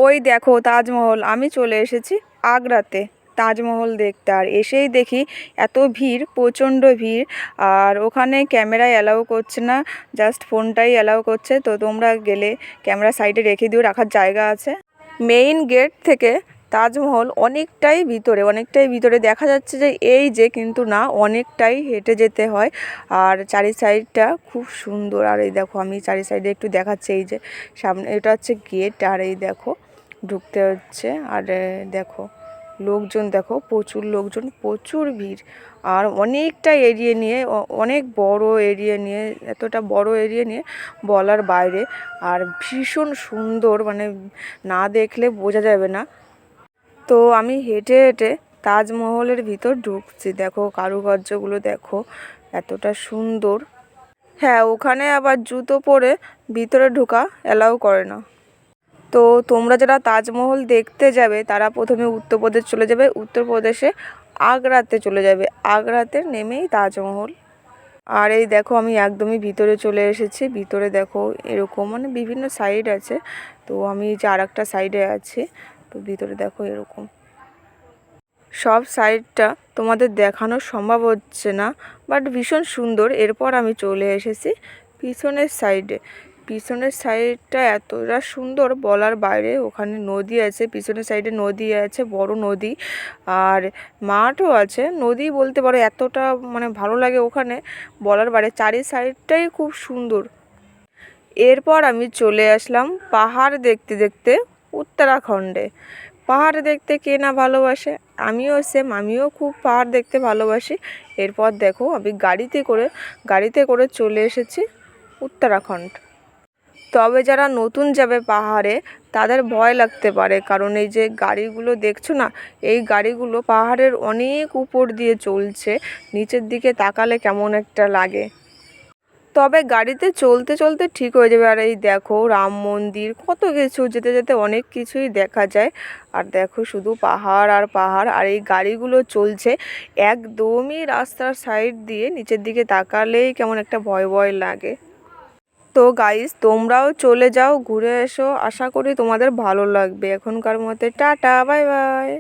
ওই দেখো তাজমহল, আমি চলে এসেছি আগ্রাতে তাজমহল দেখতে। আর এসেই দেখি এত ভিড়, প্রচণ্ড ভিড়। আর ওখানে ক্যামেরায় অ্যালাউ করছে না, জাস্ট ফোনটাই অ্যালাউ করছে। তো তোমরা গেলে ক্যামেরা সাইডে রেখে দিও, রাখার জায়গা আছে। মেইন গেট থেকে তাজমহল অনেকটাই ভিতরে দেখা যাচ্ছে যে এই যে, কিন্তু না, অনেকটাই হেঁটে যেতে হয়। আর চারি সাইডটা খুব সুন্দর। আর এই দেখো, আমি চারি সাইডে একটু দেখাচ্ছি। এই যে সামনে এটা হচ্ছে গেট, আর এই দেখো ঢুকতে হচ্ছে। আর দেখো লোকজন, দেখো প্রচুর লোকজন, প্রচুর ভিড়। আর অনেকটা এরিয়া নিয়ে, অনেক বড় এরিয়া নিয়ে, এতটা বড় এরিয়া নিয়ে বলার বাইরে। আর ভীষণ সুন্দর, মানে না দেখলে বোঝা যাবে না। তো আমি হেঁটে হেঁটে তাজমহলের ভিতর ঢুকছি। দেখো কারুকার্যগুলো দেখো, এতটা সুন্দর। হ্যাঁ, ওখানে আবার জুতো পরে ভিতরে ঢোকা অ্যালাউ করে না। তো তোমরা যারা তাজমহল দেখতে যাবে তারা প্রথমে উত্তরপ্রদেশ চলে যাবে, উত্তরপ্রদেশে আগ্রাতে চলে যাবে, আগ্রাতে নেমেই তাজমহল। আর এই দেখো আমি একদমই ভিতরে চলে এসেছি। ভিতরে দেখো এরকম, মানে বিভিন্ন সাইড আছে। তো আমি যে আর একটা সাইডে আছি। তো ভিতরে দেখো এরকম সব সাইডটা তোমাদের দেখানো সম্ভব হচ্ছে না, বাট ভীষণ সুন্দর। এরপর আমি চলে এসেছি পিছনের সাইডে। পিছনের সাইডটা এতটা সুন্দর বলার বাইরে। ওখানে নদী আছে, পিছনের সাইডে নদী আছে, বড় নদী। আর মাঠও আছে, নদী বলতে পারো। এতটা মানে ভালো লাগে ওখানে বলার বাইরে, চারি সাইডটাই খুব সুন্দর। এরপর আমি চলে আসলাম পাহাড় দেখতে দেখতে উত্তরাখণ্ডে। পাহাড় দেখতে কে না ভালোবাসে, আমিও সেম, আমিও খুব পাহাড় দেখতে ভালোবাসি। এরপর দেখো আমি গাড়িতে করে চলে এসেছি উত্তরাখণ্ড। তবে যারা নতুন যাবে পাহাড়ে তাদের ভয় লাগতে পারে, কারণ এই যে গাড়িগুলো দেখছো না, এই গাড়িগুলো পাহাড়ের অনেক উপর দিয়ে চলছে। নিচের দিকে তাকালে কেমন একটা লাগে। তবে গাড়িতে চলতে চলতে ঠিক হয়ে যাবে। আর এই দেখো রাম মন্দির, কত কিছু, যেতে যেতে অনেক কিছুই দেখা যায়। আর দেখো শুধু পাহাড় আর পাহাড়। আর এই গাড়িগুলো চলছে একদমই রাস্তার সাইড দিয়ে, নিচের দিকে তাকালেই কেমন একটা ভয় ভয় লাগে। তো গাইস, তোমরাও চলে যাও, ঘুরে এসো, আশা করি তোমাদের ভালো লাগবে। এখনকার মতে টাটা, বাই বাই।